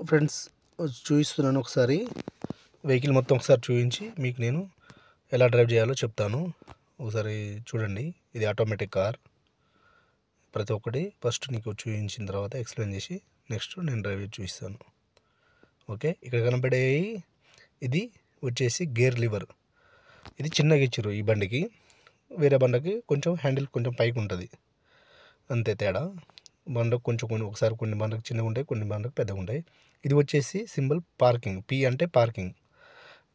Friends చూపిస్తున్నాను ఒకసారి vehicle మొత్తం ఒకసారి చూపించి మీకు నేను ఎలా డ్రైవ్ చేయాలో చెప్తాను. ఒకసారి చూడండి. ఇది ఆటోమేటిక్ కార్. ప్రతి ఒక్కటి ఫస్ట్ నీకు చూపించిన తర్వాత ఎక్స్ప్లెయిన్ చేసి నెక్స్ట్ నేను డ్రైవ్ చూపిస్తాను. ఓకే, ఇక్కడ కనపడేవి ఇది వచ్చేసి గేర్ లివర్. ఇది చిన్నగా ఇచ్చారు ఈ బండికి, వేరే బండికి కొంచెం హ్యాండిల్ కొంచెం పైకి ఉంటుంది, అంతే తేడా. బండకు కొంచెం ఒకసారి కొన్ని బండకు చిన్నగా ఉంటాయి, కొన్ని బండకు పెద్దగా ఉంటాయి. ఇది వచ్చేసి సింబల్ పార్కింగ్. పి అంటే పార్కింగ్,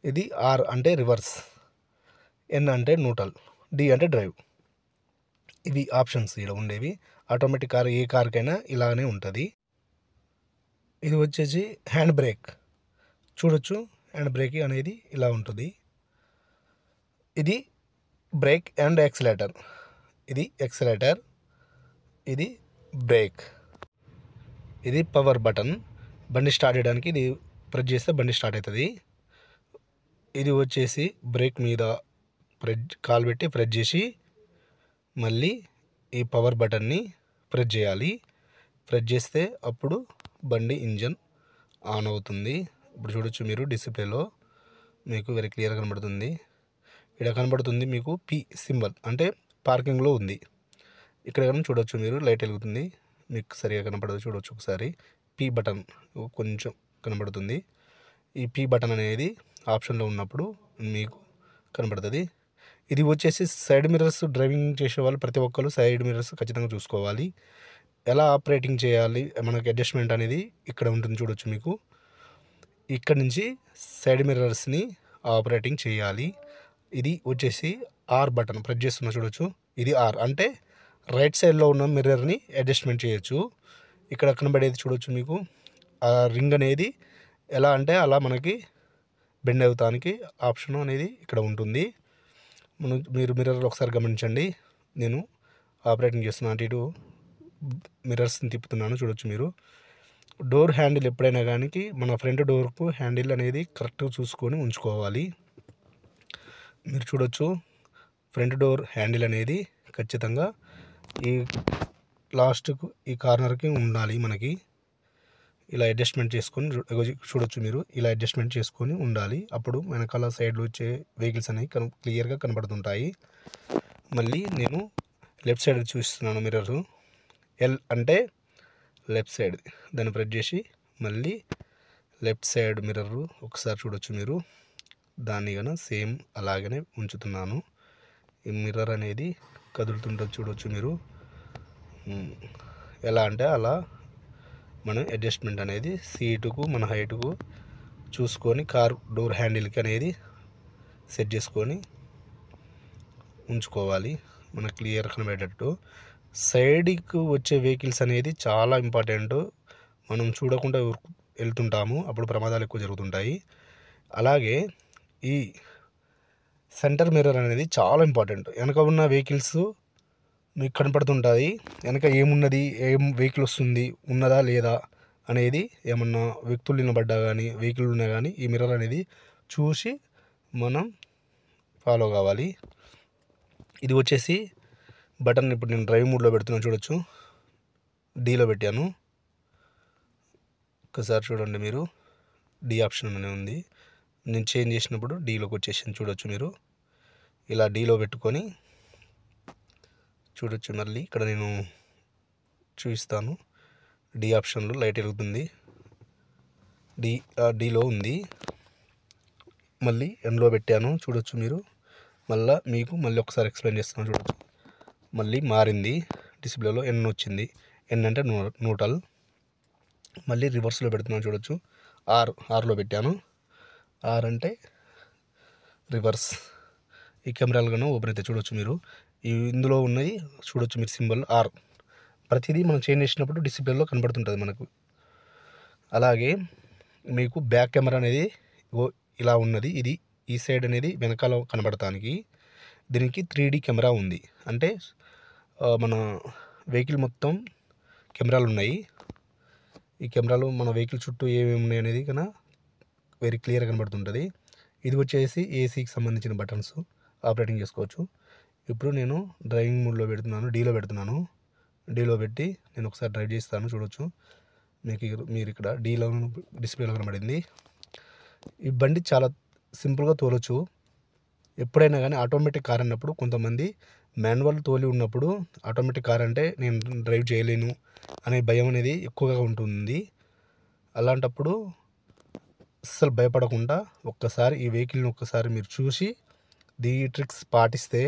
ఇది ఆర్ అంటే రివర్స్, ఎన్ అంటే న్యూట్రల్, డి అంటే డ్రైవ్. ఇవి ఆప్షన్స్ ఇక్కడ ఉండేవి. ఆటోమేటిక్ కార్ ఏ కార్కైనా ఇలానే ఉంటుంది. ఇది వచ్చేసి హ్యాండ్ బ్రేక్. చూడొచ్చు, హ్యాండ్ బ్రేక్ అనేది ఇలా ఉంటుంది. ఇది బ్రేక్ అండ్ యాక్సిలేటర్. ఇది యాక్సిలేటర్, ఇది బ్రేక్, ఇది పవర్ బటన్. బండి స్టార్ట్ చేయడానికి ఇది ప్రెస్ చేస్తే బండి స్టార్ట్ అవుతుంది. ఇది వచ్చేసి బ్రేక్ మీద కాలు పెట్టి ప్రెస్ చేసి మళ్ళీ ఈ పవర్ బటన్ని ప్రెస్ చేయాలి. ప్రెస్ చేస్తే అప్పుడు బండి ఇంజన్ ఆన్ అవుతుంది. ఇప్పుడు చూడొచ్చు మీరు డిస్ప్లేలో మీకు వెరీ క్లియర్గా కనబడుతుంది. ఇక్కడ కనబడుతుంది మీకు పి సింబల్ అంటే పార్కింగ్లో ఉంది. ఇక్కడ కానీ చూడొచ్చు మీరు, లైట్ వెలుగుతుంది, మీకు సరిగా కనపడదు. చూడొచ్చు ఒకసారి పి బటన్ కొంచెం కనబడుతుంది. ఈ పి బటన్ అనేది ఆప్షన్లో ఉన్నప్పుడు మీకు కనబడుతుంది. ఇది వచ్చేసి సైడ్ మిర్రర్స్. డ్రైవింగ్ చేసే వాళ్ళు ప్రతి ఒక్కరు సైడ్ మిర్రర్స్ ఖచ్చితంగా చూసుకోవాలి. ఎలా ఆపరేటింగ్ చేయాలి మనకి అడ్జస్ట్మెంట్ అనేది ఇక్కడ ఉంటుంది. చూడొచ్చు మీకు ఇక్కడ నుంచి సైడ్ మిర్రర్స్ని ఆపరేటింగ్ చేయాలి. ఇది వచ్చేసి ఆర్ బటన్ ప్రెస్ చేస్తున్నా, చూడొచ్చు. ఇది ఆర్ అంటే రైట్ సైడ్లో ఉన్న మిర్రర్ని అడ్జస్ట్మెంట్ చేయొచ్చు. ఇక్కడ కనబడేది చూడొచ్చు మీకు, ఆ రింగ్ అనేది ఎలా అంటే అలా మనకి బెండ్ అవుతానికి ఆప్షన్ అనేది ఇక్కడ ఉంటుంది. మీరు మిర్రర్లో ఒకసారి గమనించండి. నేను ఆపరేటింగ్ చేస్తున్నాను, అటు ఇటు మిర్రర్స్ని తిప్పుతున్నాను. చూడొచ్చు మీరు. డోర్ హ్యాండిల్ ఎప్పుడైనా కానీ మన ఫ్రంట్ డోర్కు హ్యాండిల్ అనేది కరెక్ట్గా చూసుకొని ఉంచుకోవాలి. మీరు చూడొచ్చు, ఫ్రంట్ డోర్ హ్యాండిల్ అనేది ఖచ్చితంగా ఈ లాస్ట్కు ఈ కార్నర్కి ఉండాలి. మనకి ఇలా అడ్జస్ట్మెంట్ చేసుకొని చూడొచ్చు మీరు, ఇలా అడ్జస్ట్మెంట్ చేసుకొని ఉండాలి. అప్పుడు వెనకాల సైడ్లో వచ్చే వెహికల్స్ అనేవి క్లియర్గా కనబడుతుంటాయి. మళ్ళీ నేను లెఫ్ట్ సైడ్ చూస్తున్నాను మిర్రర్. ఎల్ అంటే లెఫ్ట్ సైడ్, దాన్ని ప్రెస్ చేసి మళ్ళీ లెఫ్ట్ సైడ్ మిర్రర్ ఒకసారి చూడొచ్చు మీరు. దాన్ని కన్నా సేమ్ అలాగనే ఉంచుతున్నాను. ఈ మిర్రర్ అనేది కదులుతుంటుంది, చూడొచ్చు మీరు. ఎలా అంటే అలా మనం అడ్జస్ట్మెంట్ అనేది సీటుకు మన హైటుకు చూసుకొని కార్ డోర్ హ్యాండిల్కి అనేది సెట్ చేసుకొని ఉంచుకోవాలి, మనకు క్లియర్ కనబడేటట్టు. సైడ్కి వచ్చే వెహికల్స్ అనేది చాలా ఇంపార్టెంట్. మనం చూడకుండా వెళ్తుంటాము, అప్పుడు ప్రమాదాలు ఎక్కువ జరుగుతుంటాయి. అలాగే ఈ సెంటర్ మిర్రర్ అనేది చాలా ఇంపార్టెంట్. వెనక ఉన్న వెహికల్స్ మీకు కనపడుతుంటుంది. వెనక ఏమున్నది, ఏం వెహికల్ వస్తుంది, ఉన్నదా లేదా అనేది, ఏమన్నా వ్యక్తులు నిలబడ్డా కానీ వెహికల్ ఉన్నా కానీ ఈ మిర్రర్ అనేది చూసి మనం ఫాలో కావాలి. ఇది వచ్చేసి బటన్. ఇప్పుడు నేను డ్రైవ్ మోడ్లో పెడుతున్నాను, చూడొచ్చు. డీలో పెట్టాను, ఒకసారి చూడండి మీరు. డి ఆప్షన్ అనే ఉంది, నేను చేంజ్ చేసినప్పుడు డీలోకి వచ్చేసింది. చూడొచ్చు మీరు. ఇలా డీలో పెట్టుకొని చూడొచ్చు. మళ్ళీ ఇక్కడ నేను చూపిస్తాను. డి ఆప్షన్లో లైట్ వెలుగుతుంది, డీలో ఉంది. మళ్ళీ ఎన్లో పెట్టాను, చూడొచ్చు మీరు. మళ్ళీ ఒకసారి ఎక్స్ప్లెయిన్ చేస్తాను, చూడొచ్చు. మళ్ళీ మారింది, డిస్ప్లేలో ఎన్ వచ్చింది. ఎన్ అంటే న్యూట్రల్. మళ్ళీ రివర్స్లో పెడుతున్నాను, చూడొచ్చు. ఆర్లో పెట్టాను. ఆర్ అంటే రివర్స్. ఈ కెమెరాలు కన్నా ఓపెన్ అయితే చూడొచ్చు మీరు. ఇందులో ఉన్నది చూడొచ్చు మీరు, సింబల్ ఆర్. ప్రతిదీ మనం చేంజ్ చేసినప్పుడు డిస్ప్లేలో కనబడుతుంటుంది మనకు. అలాగే మీకు బ్యాక్ కెమెరా అనేది ఇలా ఉన్నది. ఇది ఈ సైడ్ అనేది వెనకాల కనబడటానికి. దీనికి 3D కెమెరా ఉంది, అంటే మన వెహికల్ మొత్తం కెమెరాలు ఉన్నాయి. ఈ కెమెరాలు మన వెహికల్ చుట్టూ ఏమేమి ఉన్నాయి అనేది కన్నా వెరీ క్లియర్గా కనబడుతుంటుంది. ఇది వచ్చేసి ఏసీకి సంబంధించిన బటన్స్, ఆపరేటింగ్ చేసుకోవచ్చు. ఇప్పుడు నేను డ్రైవింగ్ మోడ్లో పెడుతున్నాను, డీలో పెడుతున్నాను. డీలో పెట్టి నేను ఒకసారి డ్రైవ్ చేస్తాను, చూడొచ్చు. మీరు ఇక్కడ డీలో డిస్ప్లేలో కనబడింది. ఈ బండి చాలా సింపుల్గా తోలొచ్చు. ఎప్పుడైనా కానీ ఆటోమేటిక్ కార్ అన్నప్పుడు కొంతమంది మాన్యువల్ తోలి ఉన్నప్పుడు ఆటోమేటిక్ కార్ అంటే నేను డ్రైవ్ చేయలేను అనే భయం అనేది ఎక్కువగా ఉంటుంది. అలాంటప్పుడు అస్సలు భయపడకుండా ఒక్కసారి ఈ వెహికల్ని ఒక్కసారి మీరు చూసి ఈ ట్రిక్స్ పాటిస్తే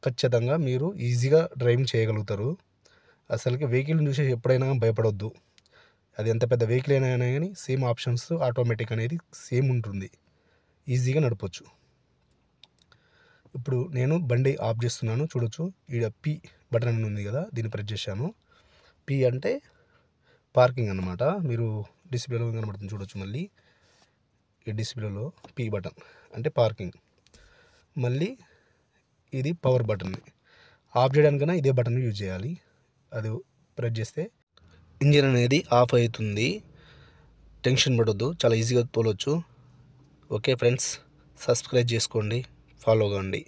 ఖచ్చితంగా మీరు ఈజీగా డ్రైవింగ్ చేయగలుగుతారు. అసలుకి వెహికల్ని చూసి ఎప్పుడైనా భయపడొద్దు. అది ఎంత పెద్ద వెహికల్ అయినా కానీ సేమ్ ఆప్షన్స్ ఆటోమేటిక్ అనేది సేమ్ ఉంటుంది. ఈజీగా నడపొచ్చు. ఇప్పుడు నేను బండి ఆఫ్ చేస్తున్నాను, చూడొచ్చు. ఈడ పి బటన్ అని ఉంది కదా, దీన్ని ప్రెస్ చేశాను. పి అంటే పార్కింగ్ అన్నమాట. మీరు డిస్ప్లేలో కనబడుతుంది చూడొచ్చు. మళ్ళీ ఈ డిస్ప్లేలో పి బటన్ అంటే పార్కింగ్. మళ్ళీ ఇది పవర్ బటన్. ఆఫ్ చేయడానికైనా ఇదే బటన్ యూజ్ చేయాలి. అది ప్రెస్ చేస్తే ఇంజిన్ అనేది ఆఫ్ అవుతుంది. టెన్షన్ పడొద్దు, చాలా ఈజీగా తోలొచ్చు. ఓకే ఫ్రెండ్స్, సబ్స్క్రైబ్ చేసుకోండి, ఫాలో అవ్వండి.